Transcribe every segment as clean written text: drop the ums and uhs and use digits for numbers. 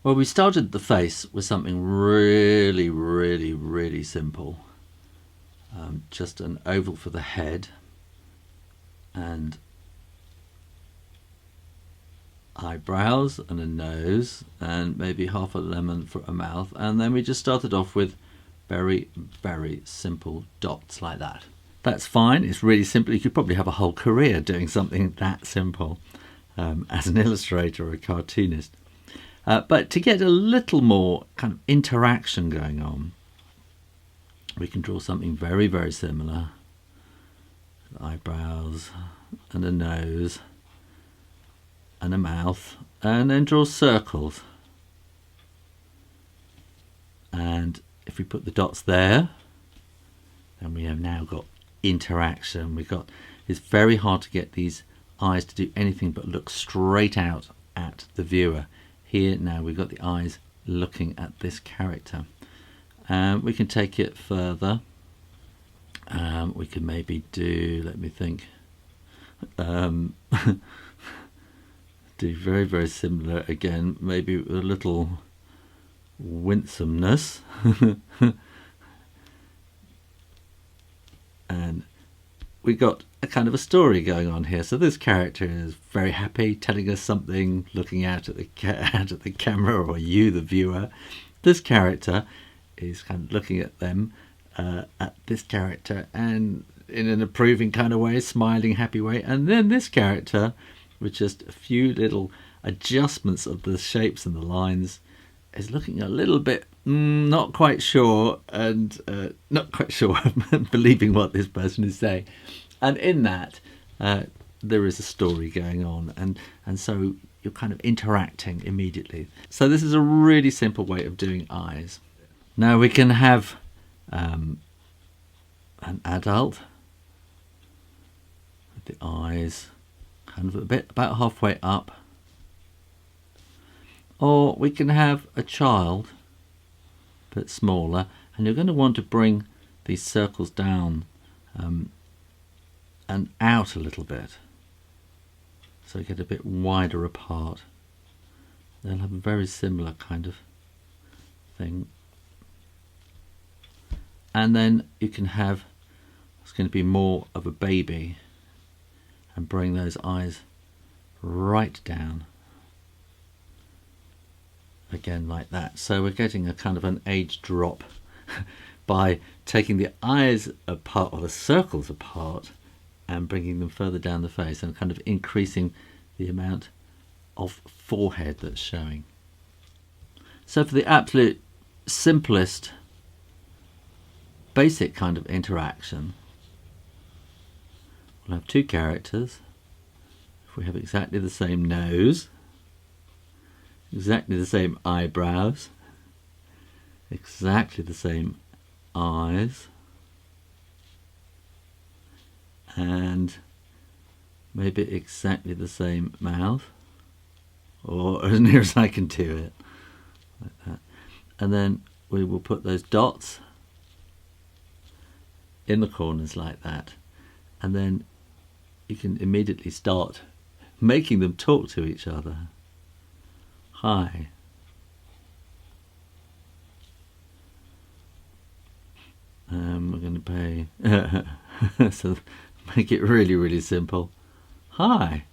Well, we started the face with something really, really, really simple. Just an oval for the head and eyebrows and a nose and maybe half a lemon for a mouth, and then we just started off with very, very simple dots like that. That's fine, it's really simple. You could probably have a whole career doing something that simple as an illustrator or a cartoonist. But to get a little more kind of interaction going on, we can draw something very, very similar. Eyebrows and a nose and a mouth, and then draw circles. And if we put the dots there, then we have now got interaction. It's very hard to get these eyes to do anything but look straight out at the viewer. Here now we've got the eyes looking at this character. We can take it further. We can maybe do, let me think, do very, very similar again, maybe with a little winsomeness. And we got a kind of a story going on here. So this character is very happy, telling us something, looking out at the camera, or you, the viewer. This character is kind of looking at them, at this character, and in an approving kind of way, smiling, happy way. And then this character, with just a few little adjustments of the shapes and the lines, is looking a little bit not quite sure, and not quite sure believing what this person is saying. And in that, there is a story going on, and so you're kind of interacting immediately. So this is a really simple way of doing eyes. Now we can have an adult with the eyes kind of about halfway up, or we can have a child a bit smaller, and you're going to want to bring these circles down and out a little bit, so you get a bit wider apart. They'll have a very similar kind of thing. And then you can have, it's going to be more of a baby, and bring those eyes right down again like that. So we're getting a kind of an age drop by taking the eyes apart, or the circles apart, and bringing them further down the face, and kind of increasing the amount of forehead that's showing. So for the absolute simplest basic kind of interaction, we'll have two characters. If we have exactly the same nose, exactly the same eyebrows, exactly the same eyes, and maybe exactly the same mouth, or as near as I can do it, like that. And then we will put those dots in the corners like that, and then you can immediately start making them talk to each other. Hi. We're going to pay so make it really, really simple. Hi.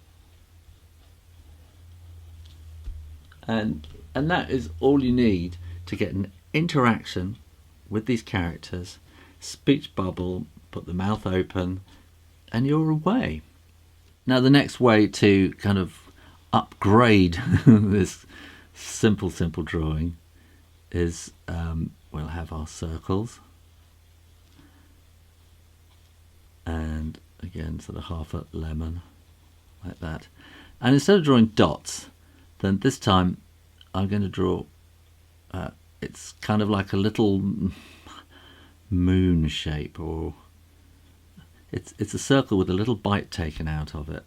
And that is all you need to get an interaction with these characters. Speech bubble, put the mouth open, and you're away. Now the next way to kind of upgrade this simple drawing is we'll have our circles, and again sort of half a lemon like that. And instead of drawing dots, then this time I'm going to draw it's kind of like a little moon shape, or it's a circle with a little bite taken out of it,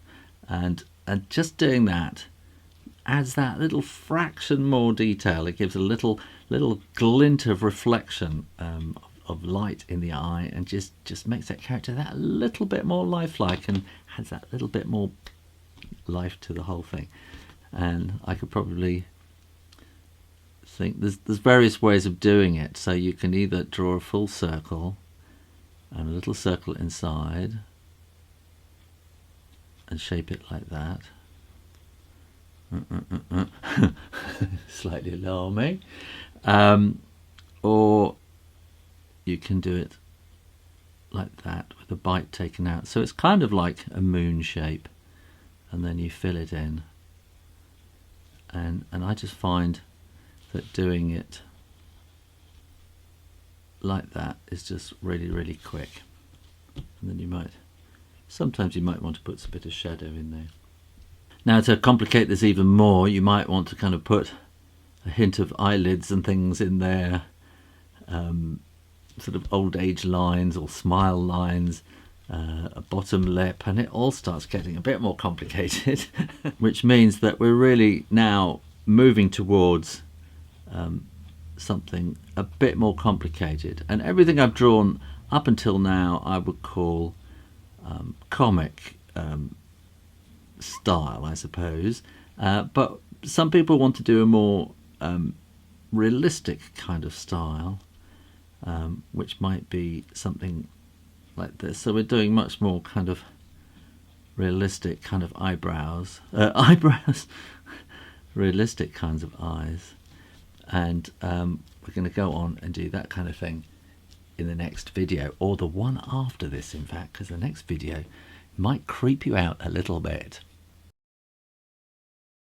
and just doing that adds that little fraction more detail. It gives a little glint of reflection of light in the eye, and just makes that character that little bit more lifelike, and adds that little bit more life to the whole thing. And I could probably think there's various ways of doing it. So you can either draw a full circle and a little circle inside and shape it like that. Slightly alarming. Or you can do it like that with a bite taken out. So it's kind of like a moon shape, and then you fill it in. And I just find that doing it like that is just really, really quick. And then sometimes you might want to put a bit of shadow in there. Now, to complicate this even more, you might want to kind of put a hint of eyelids and things in there, sort of old age lines or smile lines, a bottom lip, and it all starts getting a bit more complicated, which means that we're really now moving towards something a bit more complicated. And everything I've drawn up until now I would call comic style, I suppose, but some people want to do a more realistic kind of style, which might be something like this. So we're doing much more kind of realistic kind of eyebrows, realistic kinds of eyes, and we're going to go on and do that kind of thing in the next video, or the one after this, in fact, because the next video might creep you out a little bit.